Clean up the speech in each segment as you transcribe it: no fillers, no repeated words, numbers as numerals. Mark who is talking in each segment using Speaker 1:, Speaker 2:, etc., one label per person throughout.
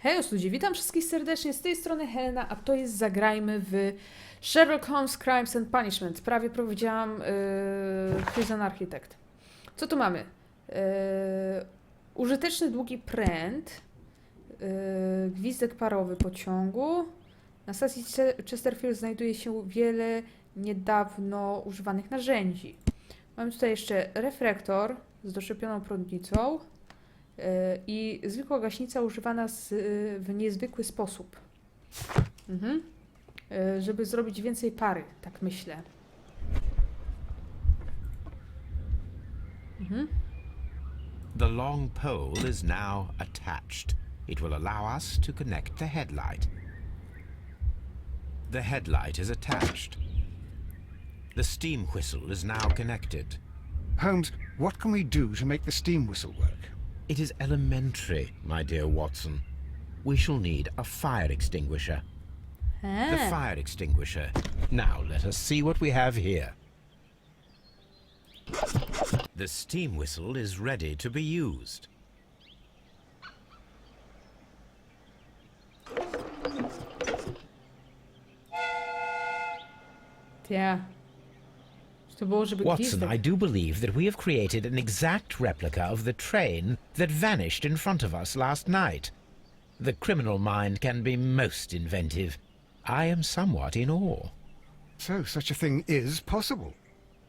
Speaker 1: Hej ludzie, witam wszystkich serdecznie, z tej strony Helena, a to jest Zagrajmy w Sherlock Holmes Crimes and Punishment. Prawie powiedziałam Prison Architect. Co tu mamy? Użyteczny długi pręt, gwizdek parowy pociągu. Na stacji Chesterfield znajduje się wiele niedawno używanych narzędzi. Mamy tutaj jeszcze reflektor z doszczepioną prądnicą. I zwykła gaśnica używana w niezwykły sposób. Żeby zrobić więcej pary, tak myślę.
Speaker 2: The long pole is now attached. It will allow us to connect the headlight. The headlight is attached. The steam whistle is now connected.
Speaker 3: Holmes, what can we do to make the steam whistle work?
Speaker 2: It is elementary, my dear Watson. We shall need a fire extinguisher. The fire extinguisher. Now let us see what we have here. The steam whistle is ready to be used.
Speaker 1: Ja. To było, żeby
Speaker 2: Watson,
Speaker 1: gwizdek.
Speaker 2: I do believe that we have created an exact replica of the train that vanished in front of us last night. The criminal mind can be most inventive. I am somewhat in awe.
Speaker 3: So such a thing is possible.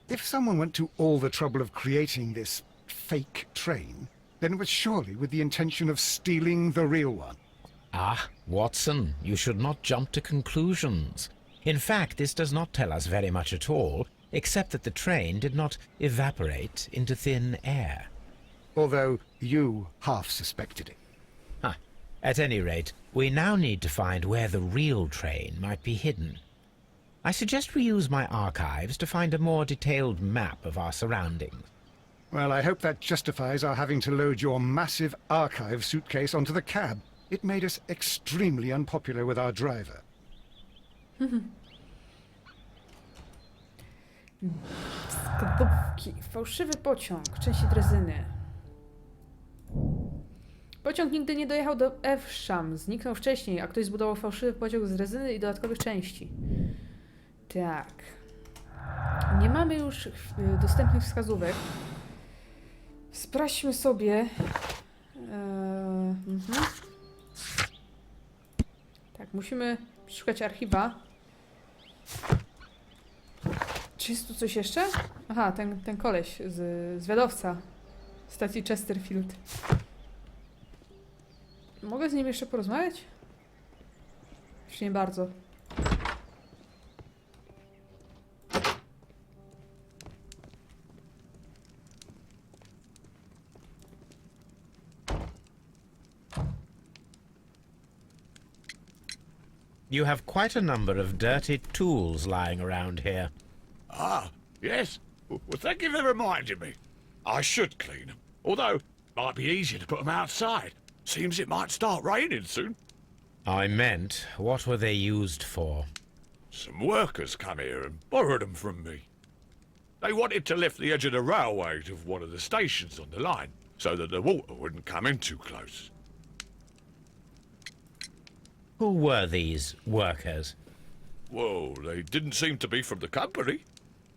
Speaker 3: If someone went to all the trouble of creating this fake train, then it was surely with the intention of stealing the real one.
Speaker 2: Ah, Watson, you should not jump to conclusions. In fact, this does not tell us very much at all, except that the train did not evaporate into thin air.
Speaker 3: Although you half suspected it.
Speaker 2: At any rate, we now need to find where the real train might be hidden. I suggest we use my archives to find a more detailed map of our surroundings.
Speaker 3: Well, I hope that justifies our having to load your massive archive suitcase onto the cab. It made us extremely unpopular with our driver.
Speaker 1: Skarbówki. Fałszywy pociąg. Części drezyny. Pociąg nigdy nie dojechał do Evesham. Zniknął wcześniej, a ktoś zbudował fałszywy pociąg z drezyny i dodatkowych części. Tak. Nie mamy już dostępnych wskazówek. Sprawdźmy sobie. Tak, musimy przeszukać archiwa. Czy jest tu coś jeszcze? Aha, ten koleś z zwiadowca stacji Chesterfield. Mogę z nim jeszcze porozmawiać? Już nie bardzo.
Speaker 2: You have quite a number of dirty tools lying around here.
Speaker 4: Ah, yes. Well, thank you for reminding me. I should clean them. Although, it might be easier to put them outside. Seems it might start raining soon.
Speaker 2: I meant, what were they used for?
Speaker 4: Some workers come here and borrowed them from me. They wanted to lift the edge of the railway to one of the stations on the line, so that the water wouldn't come in too close.
Speaker 2: Who were these workers?
Speaker 4: Well, they didn't seem to be from the company,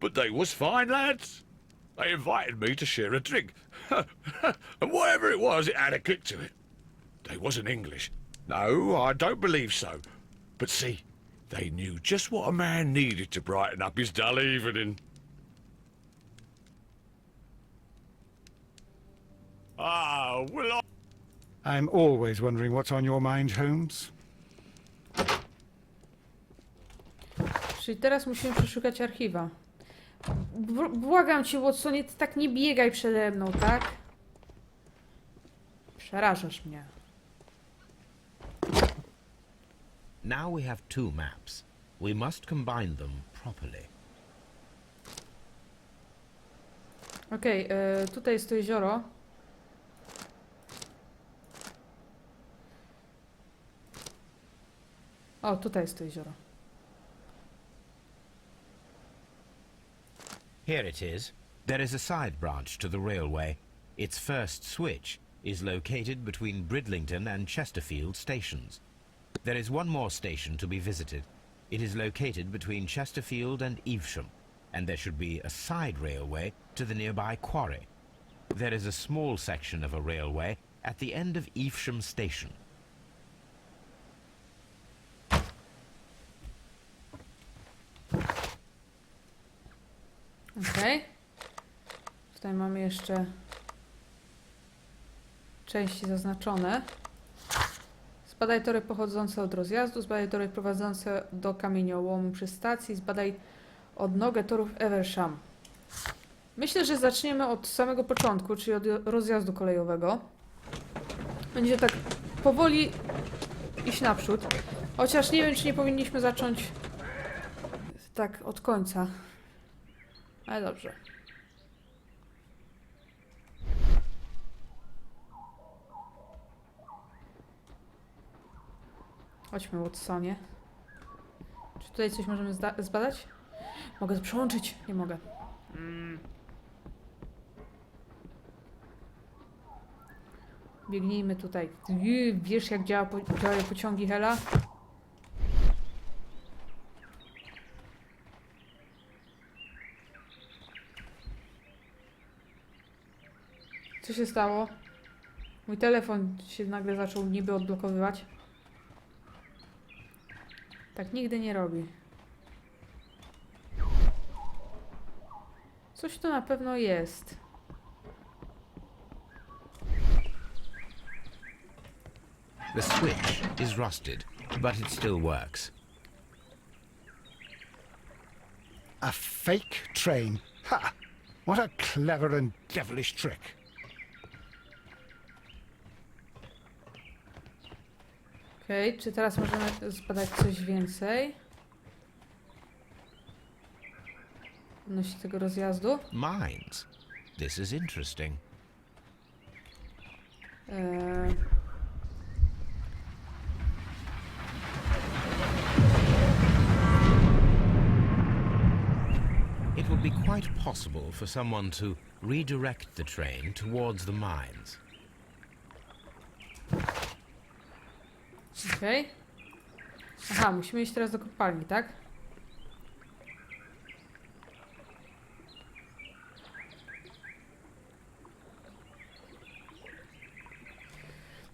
Speaker 4: but they was fine lads. They invited me to share a drink. And whatever it was, it had a kick to it. They wasn't English. No, I don't believe so. But see, they knew just what a man needed to brighten up his dull evening. Ah, well,
Speaker 3: I'm always wondering what's on your mind, Holmes.
Speaker 1: Czyli teraz musimy przeszukać archiwa. Błagam cię, Watsonie, ty tak nie biegaj przede mną, tak? Przerażasz mnie.
Speaker 2: Now we have two maps. We must combine them properly.
Speaker 1: Okej, tutaj jest to jezioro. O, tutaj jest to jezioro.
Speaker 2: Here it is. There is a side branch to the railway. Its first switch is located between Bridlington and Chesterfield stations. There is one more station to be visited. It is located between Chesterfield and Evesham, and there should be a side railway to the nearby quarry. There is a small section of a railway at the end of Evesham station.
Speaker 1: Okej. Tutaj mamy jeszcze części zaznaczone. Zbadaj tory pochodzące od rozjazdu, zbadaj tory prowadzące do kamieniołomu przy stacji, zbadaj odnogę torów Evesham. Myślę, że zaczniemy od samego początku, czyli od rozjazdu kolejowego. Będzie tak powoli iść naprzód. Chociaż nie wiem, czy nie powinniśmy zacząć tak od końca. Ale dobrze. Chodźmy, Watsonie. Czy tutaj coś możemy zbadać? Mogę to przełączyć? Nie mogę. Biegnijmy tutaj. Wiesz, jak działają pociągi, Hela? Co się stało? Mój telefon się nagle zaczął niby odblokowywać. Tak nigdy nie robi. Coś tu na pewno jest.
Speaker 2: The switch is rusted, but it still works.
Speaker 3: A fake train. Ha! What a clever and devilish trick.
Speaker 1: Okej, czy teraz możemy zbadać coś więcej? Odnośnie tego rozjazdu.
Speaker 2: Mines. This is interesting. It would be quite possible for someone to redirect the train towards the mines.
Speaker 1: Okej. Aha, musimy iść teraz do kopalni, tak?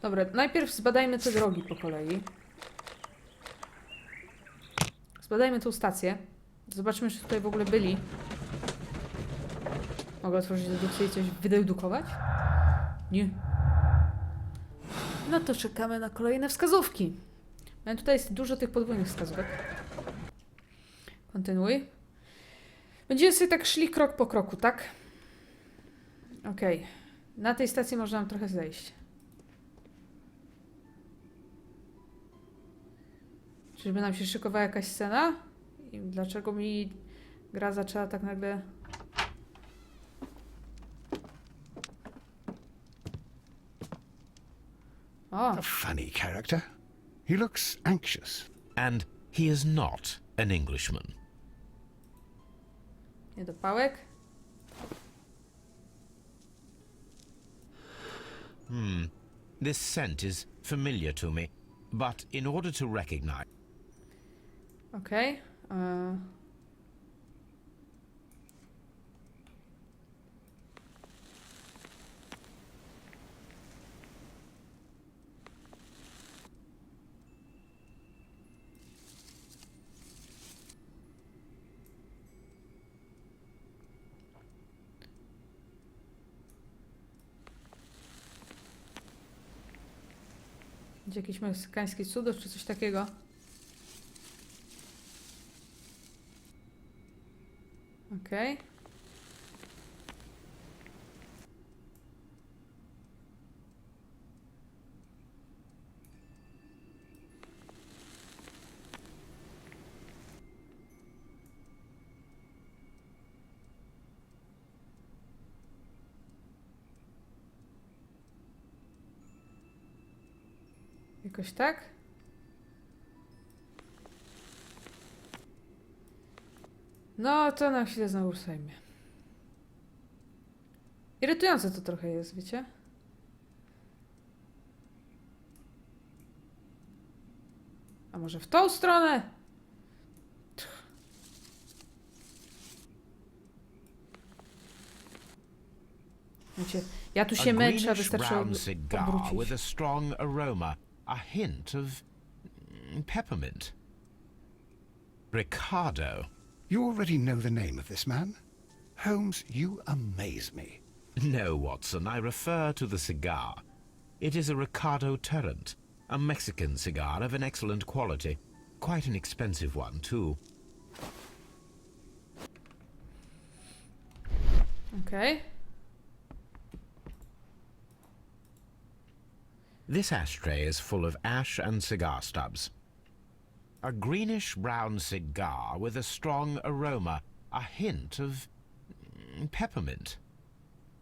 Speaker 1: Dobra, najpierw zbadajmy te drogi po kolei. Zbadajmy tą stację. Zobaczmy, czy tutaj w ogóle byli. Mogę otworzyć dedukcję i coś wydedukować? Nie. No to czekamy na kolejne wskazówki. No tutaj jest dużo tych podwójnych wskazówek. Kontynuuj. Będziemy sobie tak szli krok po kroku, tak? Okej. Na tej stacji można nam trochę zejść. Czyżby nam się szykowała jakaś scena? I dlaczego mi gra zaczęła tak nagle... O!
Speaker 3: A funny character. He looks anxious.
Speaker 2: And he is not an Englishman.
Speaker 1: Niedopałek.
Speaker 2: This scent is familiar to me, but in order to recognize...
Speaker 1: Okej. Będzie jakiś meksykański cudów czy coś takiego? Okej. Jakoś tak? No, to na chwilę znowu sejmie. Irytujące to trochę jest, wiecie? A może w tą stronę? Wiecie, ja tu
Speaker 2: A
Speaker 1: się męczę, a
Speaker 2: greenish
Speaker 1: wystarczy
Speaker 2: brown cigar with
Speaker 1: obrócić.
Speaker 2: a strong aroma, a hint of peppermint. Ricardo.
Speaker 3: You already know the name of this man? Holmes, you amaze me.
Speaker 2: No, Watson, I refer to the cigar. It is a Ricardo Turrent, a Mexican cigar of an excellent quality. Quite an expensive one, too.
Speaker 1: Okej.
Speaker 2: This ashtray is full of ash and cigar stubs. A greenish-brown cigar with a strong aroma, a hint of peppermint.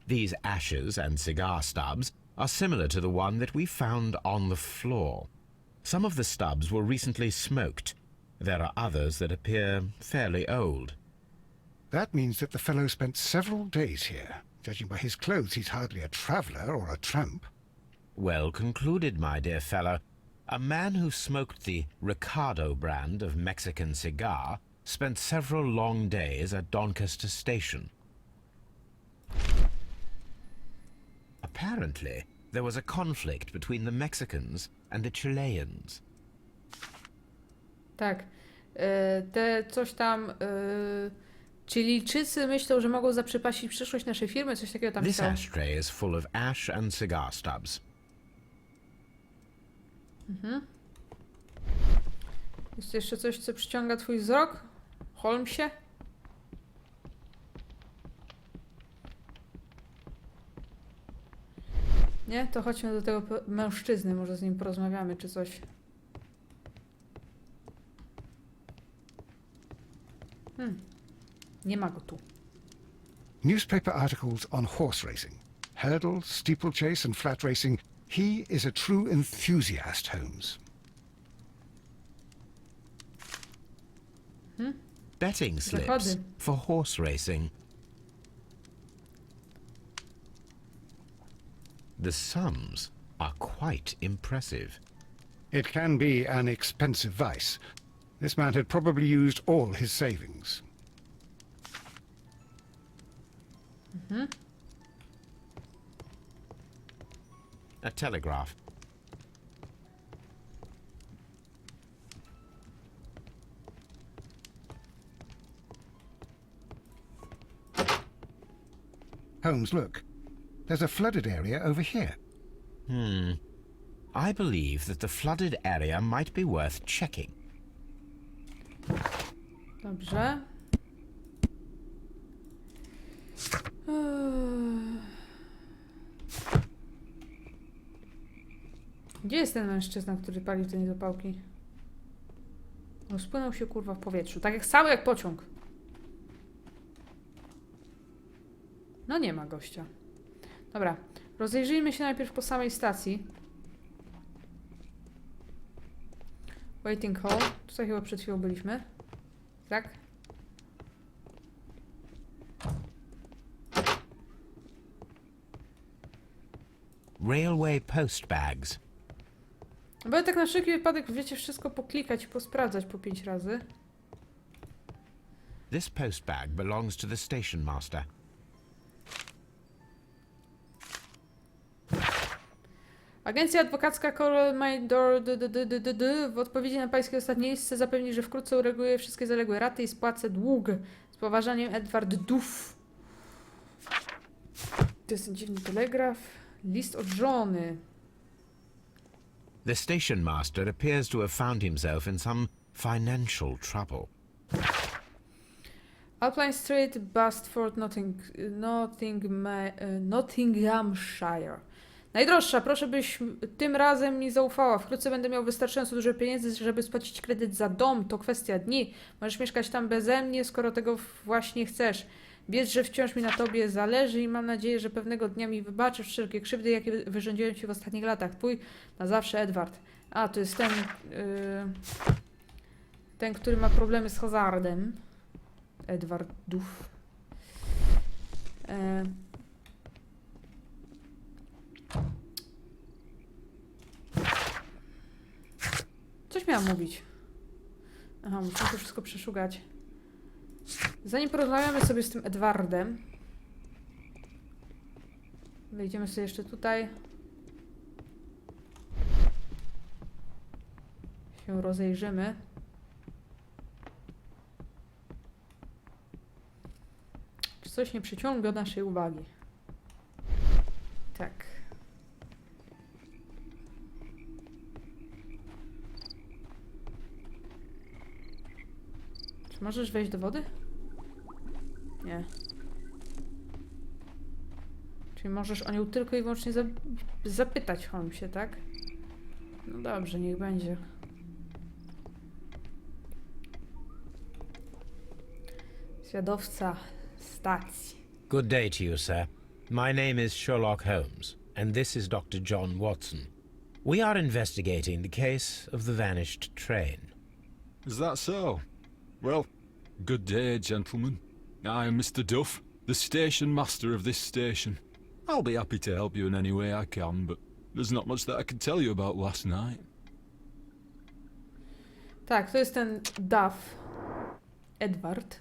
Speaker 2: These ashes and cigar stubs are similar to the one that we found on the floor. Some of the stubs were recently smoked. There are others that appear fairly old.
Speaker 3: That means that the fellow spent several days here. Judging by his clothes, he's hardly a traveller or a tramp.
Speaker 2: Well concluded, my dear fellow. A man who smoked the Ricardo brand of Mexican cigar spent several long days at Doncaster Station. Apparently, there was a conflict between the Mexicans and the Chileans.
Speaker 1: Tak. Te coś tam... Chilijczycy myślą, że mogą zaprzepaścić przyszłość naszej firmy, coś takiego tam
Speaker 2: This
Speaker 1: pisało.
Speaker 2: ashtray is full of ash and cigar stubs.
Speaker 1: Jest jeszcze coś, co przyciąga twój wzrok? Holmesie? Nie? To chodźmy do tego mężczyzny, może z nim porozmawiamy, czy coś. Nie ma go tu.
Speaker 3: Newspaper articles on horse racing. Hurdle, steeplechase and flat racing. He is a true enthusiast, Holmes.
Speaker 2: Betting slips
Speaker 1: Zachody.
Speaker 2: for horse racing. The sums are quite impressive.
Speaker 3: It can be an expensive vice. This man had probably used all his savings.
Speaker 2: A telegraph.
Speaker 3: Holmes, look. There's a flooded area over here.
Speaker 2: I believe that the flooded area might be worth checking.
Speaker 1: Dobrze. Gdzie jest ten mężczyzna, który palił te niedopałki? No, spłynął się kurwa w powietrzu. Tak jak cały jak pociąg. No nie ma gościa. Dobra. Rozejrzyjmy się najpierw po samej stacji. Waiting hall. Tutaj chyba przed chwilą byliśmy. Tak?
Speaker 2: Railway post bags.
Speaker 1: Bo ja tak na wszelki wypadek, wiecie, wszystko poklikać i posprawdzać po 5 razy.
Speaker 2: This post bag belongs to the station master.
Speaker 1: Agencja adwokacka Coral Maidor w odpowiedzi na pańskie ostatnie miejsce zapewni, że wkrótce ureguluje wszystkie zaległe raty i spłacę dług. Z poważaniem Edward Duff. To jest ten dziwny telegraf. List od żony.
Speaker 2: The station master appears to have found himself in some financial trouble.
Speaker 1: Alpine Street, Bastford, Nottinghamshire. Najdroższa, proszę byś tym razem mi zaufała. Wkrótce będę miał wystarczająco dużo pieniędzy, żeby spłacić kredyt za dom. To kwestia dni. Możesz mieszkać tam beze mnie, skoro tego właśnie chcesz. Wiedz, że wciąż mi na tobie zależy i mam nadzieję, że pewnego dnia mi wybaczysz wszelkie krzywdy, jakie wyrządziłem ci w ostatnich latach. Twój na zawsze Edward. A, to jest ten... ten, który ma problemy z hazardem. Edwardów. Coś miałam mówić? Aha, muszę to wszystko przeszukać. Zanim porozmawiamy sobie z tym Edwardem, wejdziemy sobie jeszcze tutaj. Się rozejrzymy. Czy coś nie przyciąga naszej uwagi? Tak. Czy możesz wejść do wody? Nie. Czyli możesz o nią tylko i wyłącznie zapytać, Holmesie, tak? No dobrze, niech będzie. Zwiadowca stacji.
Speaker 2: Good day to you, sir. My name is Sherlock Holmes, and this is Dr. John Watson. We are investigating the case of the vanished train.
Speaker 5: Is that so? Well, good day, gentlemen. I am Mr. Duff, the station master of this station. I'll be happy to help you in any way I can, but there's not much that I can tell you about last night.
Speaker 1: Tak, to jest ten Duff. Edward.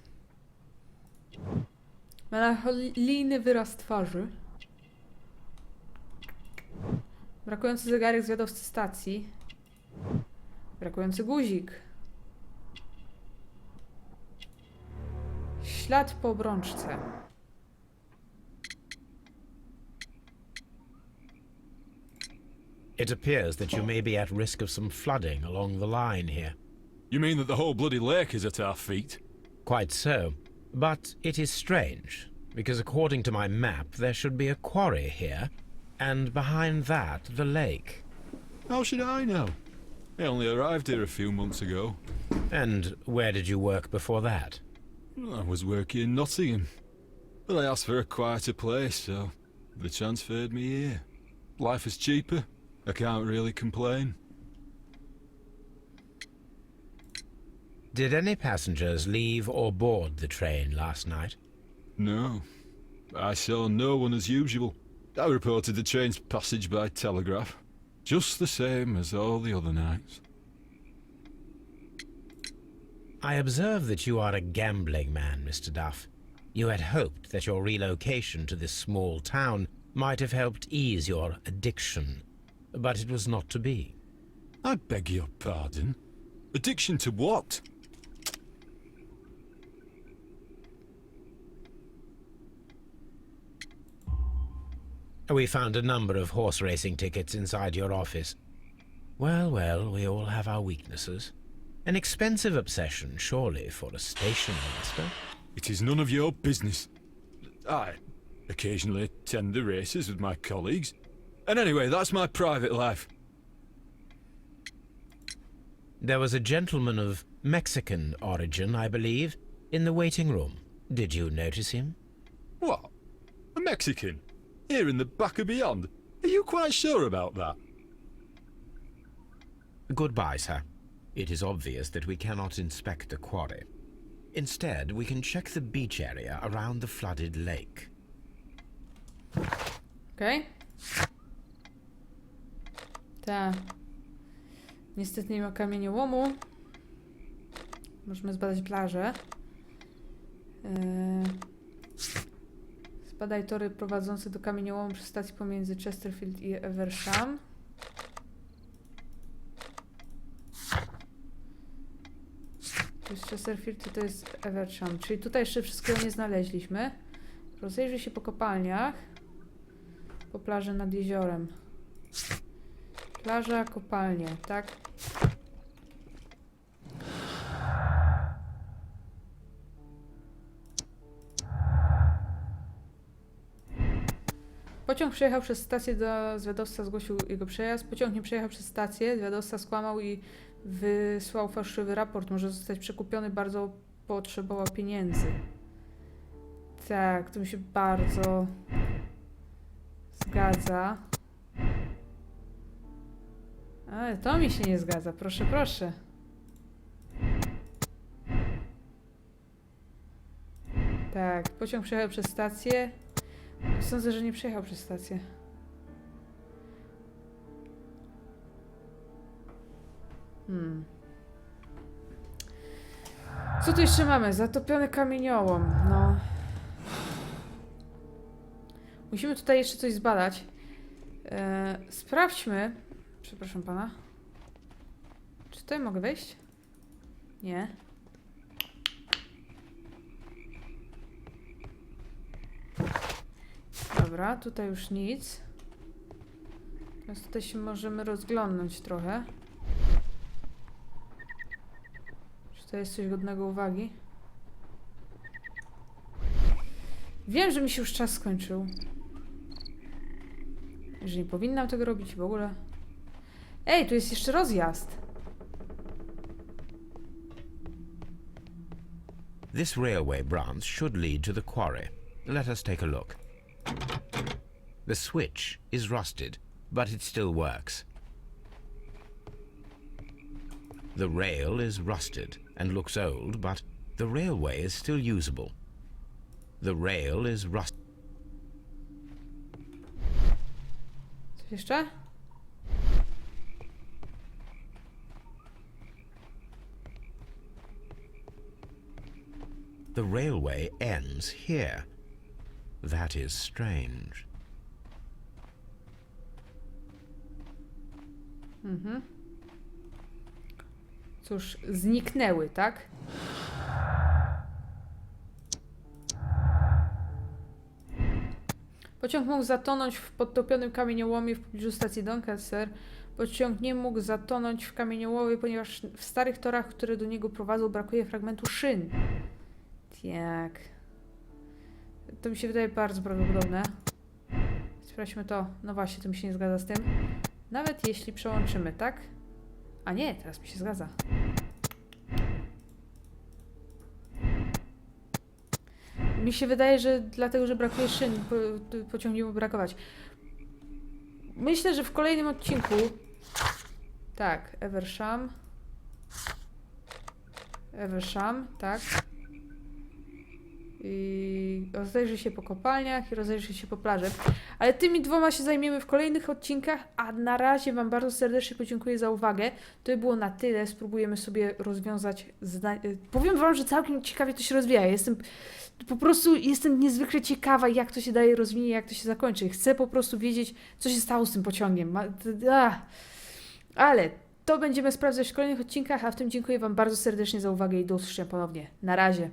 Speaker 1: Melancholijny wyraz twarzy. Brakujący zegarek zwiadowcy stacji. Brakujący guzik. Ślad po obrączce.
Speaker 2: It appears that you may be at risk of some flooding along the line here.
Speaker 5: You mean that the whole bloody lake is at our feet?
Speaker 2: Quite so. But it is strange, because according to my map, there should be a quarry here, and behind that, the lake.
Speaker 5: How should I know? I only arrived here a few months ago.
Speaker 2: And where did you work before that?
Speaker 5: I was working in Nottingham, but I asked for a quieter place, so they transferred me here. Life is cheaper. I can't really complain.
Speaker 2: Did any passengers leave or board the train last night?
Speaker 5: No. I saw no one as usual. I reported the train's passage by telegraph, just the same as all the other nights.
Speaker 2: I observe that you are a gambling man, Mr. Duff. You had hoped that your relocation to this small town might have helped ease your addiction, but it was not to be.
Speaker 5: I beg your pardon? Addiction to what?
Speaker 2: We found a number of horse racing tickets inside your office. Well, well, we all have our weaknesses. An expensive obsession, surely, for a station master.
Speaker 5: It is none of your business. I occasionally attend the races with my colleagues. And anyway, that's my private life.
Speaker 2: There was a gentleman of Mexican origin, I believe, in the waiting room. Did you notice him?
Speaker 5: What? A Mexican? Here in the back of beyond? Are you quite sure about that?
Speaker 2: Goodbye, sir. It is obvious that we cannot inspect the quarry. Instead, we can check the beach area around the flooded lake.
Speaker 1: Okej. Ta. Niestety nie ma kamieniołomu. Możemy zbadać plażę. Zbadaj tory prowadzące do kamieniołomu przy stacji pomiędzy Chesterfield i Eversham. To jest Chesterfield i to jest Eversham. Czyli tutaj jeszcze wszystkiego nie znaleźliśmy. Rozejrzyj się po kopalniach. Po plaży nad jeziorem. Plaża, kopalnie, tak? Pociąg przejechał przez stację, zwiadowca zgłosił jego przejazd. Pociąg nie przejechał przez stację, zwiadowca skłamał i wysłał fałszywy raport. Może zostać przekupiony, bardzo potrzebował pieniędzy. Tak, to mi się bardzo zgadza. Ale to mi się nie zgadza, proszę, proszę. Tak, pociąg przejechał przez stację. Sądzę, że nie przejechał przez stację. Co tu jeszcze mamy? Zatopiony kamieniołom. No. Musimy tutaj jeszcze coś zbadać. Sprawdźmy. Przepraszam pana. Czy tutaj mogę wejść? Nie. Dobra, tutaj już nic. Teraz tutaj się możemy rozglądnąć trochę. Czy to jest coś godnego uwagi? Wiem, że mi się już czas skończył. Że nie powinnam tego robić w ogóle. Ej, tu jest jeszcze rozjazd.
Speaker 2: This railway branch should lead to the quarry. Let us take a look. The switch is rusted, but it still works. The rail is rusted and looks old, but the railway is still usable. The rail is rusted.
Speaker 1: Coś jeszcze?
Speaker 2: The railway ends here. That is strange.
Speaker 1: Cóż, zniknęły, tak? Pociąg mógł zatonąć w podtopionym kamieniołomie w pobliżu stacji Doncaster. Pociąg nie mógł zatonąć w kamieniołomie, ponieważ w starych torach, które do niego prowadzą, brakuje fragmentu szyn. Tak. To mi się wydaje bardzo prawdopodobne. Sprawdźmy to. No właśnie, to mi się nie zgadza z tym. Nawet jeśli przełączymy, tak? A nie, teraz mi się zgadza. Mi się wydaje, że dlatego, że brakuje szyn, pociąg nie mógł brakować. Myślę, że w kolejnym odcinku... Tak, Eversham, tak. I rozejrzy się po kopalniach i rozejrzy się po plaży. Ale tymi dwoma się zajmiemy w kolejnych odcinkach, a na razie wam bardzo serdecznie podziękuję za uwagę. To by było na tyle. Spróbujemy sobie rozwiązać powiem wam, że całkiem ciekawie to się rozwija. Jestem niezwykle ciekawa, jak to się daje rozwinie, jak to się zakończy. Chcę po prostu wiedzieć, co się stało z tym pociągiem. Ale to będziemy sprawdzać w kolejnych odcinkach, a w tym dziękuję wam bardzo serdecznie za uwagę i do usłyszenia ponownie. Na razie.